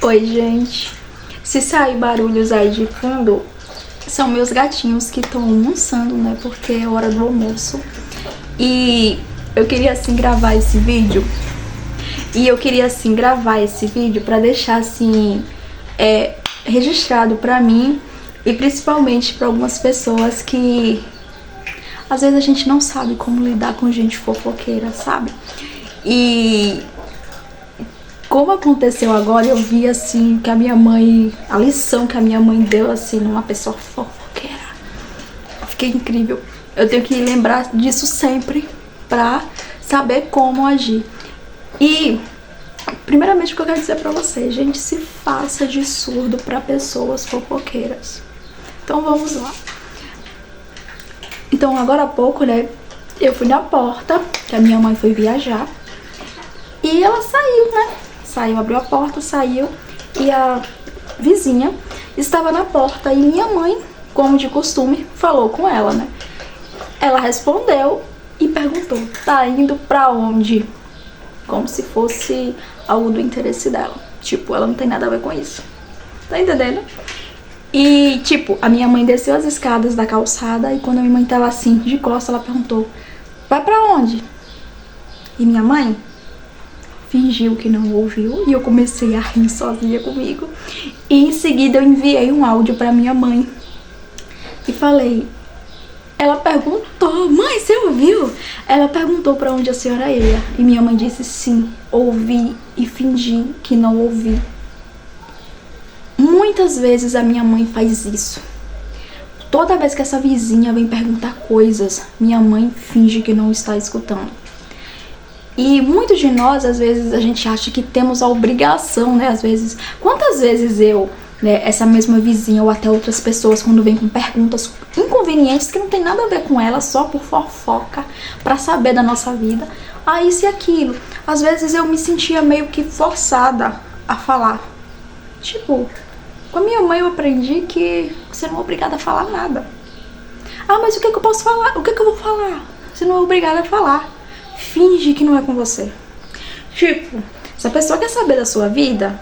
Oi, gente. Se sair barulhos aí de fundo, são meus gatinhos que estão almoçando, né? Porque é hora do almoço. E eu queria assim gravar esse vídeo. Pra deixar assim registrado pra mim e principalmente pra algumas pessoas que às vezes a gente não sabe como lidar com gente fofoqueira, sabe? E como aconteceu agora, eu vi assim que a lição que a minha mãe deu assim numa pessoa fofoqueira. Fiquei incrível. Eu tenho que lembrar disso sempre pra saber como agir. E primeiramente o que eu quero dizer pra vocês, gente, se faça de surdo pra pessoas fofoqueiras. Então vamos lá. Então agora há pouco, né, eu fui na porta, que a minha mãe foi viajar. E ela saiu, né? Abriu a porta, saiu. E a vizinha estava na porta. E minha mãe, como de costume, falou com ela, né? Ela respondeu e perguntou: tá indo pra onde? Como se fosse algo do interesse dela. Tipo, ela não tem nada a ver com isso. Tá entendendo? E, tipo, a minha mãe desceu as escadas da calçada. E quando a minha mãe tava assim, de costas, ela perguntou: vai pra onde? E minha mãe fingiu que não ouviu e eu comecei a rir sozinha comigo. E em seguida eu enviei um áudio pra minha mãe e falei. Ela perguntou: mãe, você ouviu? Ela perguntou pra onde a senhora ia. E minha mãe disse sim, ouvi e fingi que não ouvi. Muitas vezes a minha mãe faz isso. Toda vez que essa vizinha vem perguntar coisas, minha mãe finge que não está escutando. E muitos de nós, às vezes, a gente acha que temos a obrigação, né? Às vezes, quantas vezes eu, né, essa mesma vizinha ou até outras pessoas, quando vem com perguntas inconvenientes que não tem nada a ver com ela, só por fofoca, pra saber da nossa vida, isso e aquilo. Às vezes eu me sentia meio que forçada a falar. Tipo, com a minha mãe eu aprendi que você não é obrigada a falar nada. Mas o que eu posso falar? O que eu vou falar? Você não é obrigada a falar. Finge que não é com você. Tipo, se a pessoa quer saber da sua vida,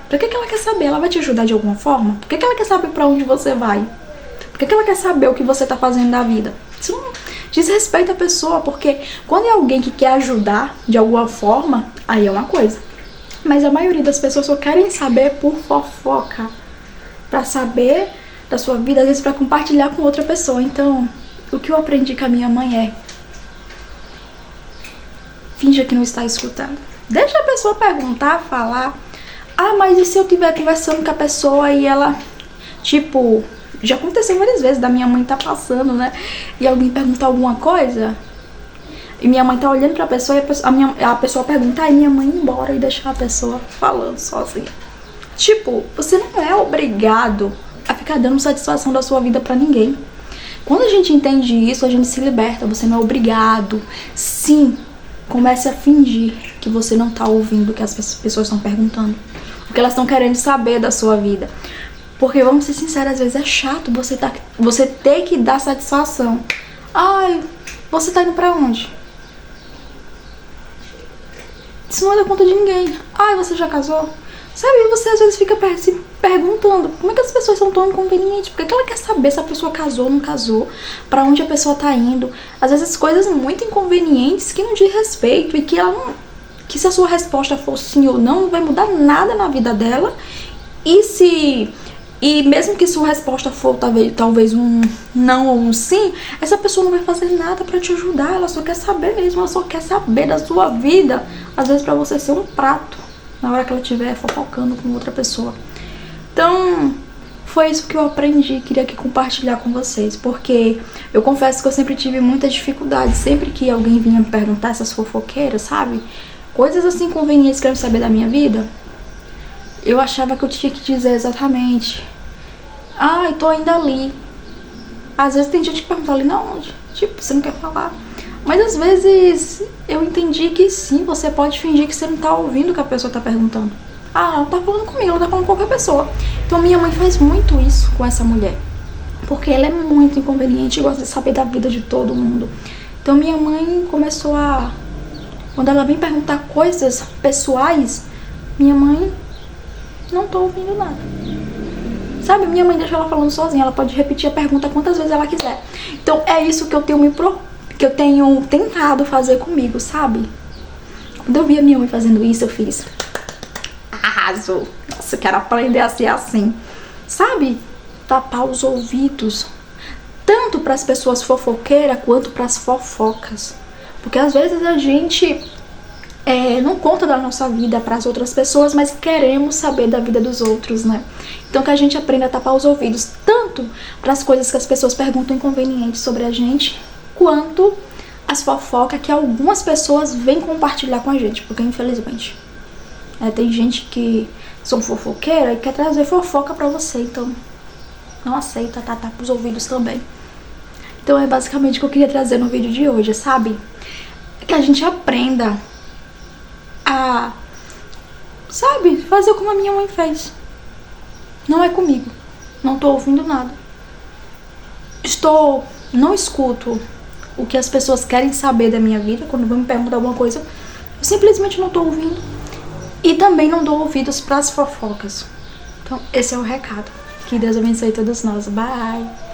pra que ela quer saber? Ela vai te ajudar de alguma forma? Por que ela quer saber pra onde você vai? Por que ela quer saber o que você tá fazendo da vida? Isso não diz respeito à pessoa, porque quando é alguém que quer ajudar de alguma forma, aí é uma coisa. Mas a maioria das pessoas só querem saber por fofoca. Pra saber da sua vida, às vezes pra compartilhar com outra pessoa. Então, o que eu aprendi com a minha mãe é: finja que não está escutando. Deixa a pessoa perguntar, falar. Mas e se eu estiver conversando com a pessoa e ela, tipo, já aconteceu várias vezes da minha mãe tá passando, né? E alguém perguntar alguma coisa e minha mãe tá olhando pra pessoa e a pessoa perguntar e minha mãe ir embora e deixar a pessoa falando sozinha. Tipo, você não é obrigado a ficar dando satisfação da sua vida pra ninguém. Quando a gente entende isso, a gente se liberta. Você não é obrigado. Sim. Comece a fingir que você não tá ouvindo o que as pessoas estão perguntando, o que elas estão querendo saber da sua vida. Porque, vamos ser sinceros, às vezes é chato você ter que dar satisfação. Você tá indo pra onde? Isso não é da conta de ninguém. Você já casou? Sabe, você às vezes fica se perguntando como é que as pessoas são tão inconvenientes. Por que ela quer saber se a pessoa casou ou não casou? Pra onde a pessoa tá indo? Às vezes coisas muito inconvenientes que não diz respeito. E que se a sua resposta for sim ou não vai mudar nada na vida dela. E mesmo que sua resposta for talvez um não ou um sim, essa pessoa não vai fazer nada pra te ajudar. Ela só quer saber mesmo, ela só quer saber da sua vida. Às vezes pra você ser um prato na hora que ela estiver fofocando com outra pessoa. Então, foi isso que eu aprendi, queria aqui compartilhar com vocês, porque eu confesso que eu sempre tive muita dificuldade, sempre que alguém vinha me perguntar, essas fofoqueiras, sabe? Coisas assim convenientes, querendo saber da minha vida, eu achava que eu tinha que dizer exatamente: eu tô indo ali. Às vezes tem gente que pergunta ali, não, tipo, você não quer falar. Mas às vezes eu entendi que sim, você pode fingir que você não tá ouvindo o que a pessoa tá perguntando. Ela não tá falando comigo, ela tá falando com qualquer pessoa. Então minha mãe faz muito isso com essa mulher, porque ela é muito inconveniente e gosta de saber da vida de todo mundo. Então minha mãe começou quando ela vem perguntar coisas pessoais, minha mãe não tô ouvindo nada. Sabe, minha mãe deixa ela falando sozinha, ela pode repetir a pergunta quantas vezes ela quiser. Então é isso que eu tenho tentado fazer comigo, sabe? Quando eu vi a minha mãe fazendo isso, eu fiz: arrasou. Nossa, eu quero aprender a ser assim. Sabe? Tapar os ouvidos, tanto para as pessoas fofoqueiras quanto para as fofocas. Porque às vezes a gente não conta da nossa vida para as outras pessoas, mas queremos saber da vida dos outros, né? Então que a gente aprenda a tapar os ouvidos, tanto para as coisas que as pessoas perguntam inconvenientes sobre a gente, quanto as fofocas que algumas pessoas vêm compartilhar com a gente. Porque infelizmente tem gente que são fofoqueira e quer trazer fofoca pra você, então não aceita, tapa os ouvidos também. Então é basicamente o que eu queria trazer no vídeo de hoje, sabe? Que a gente aprenda a, sabe, fazer como a minha mãe fez. Não é comigo, não tô ouvindo nada. Não escuto o que as pessoas querem saber da minha vida. Quando vão me perguntar alguma coisa, eu simplesmente não tô ouvindo. E também não dou ouvidos pras fofocas. Então esse é o recado. Que Deus abençoe todos nós. Bye!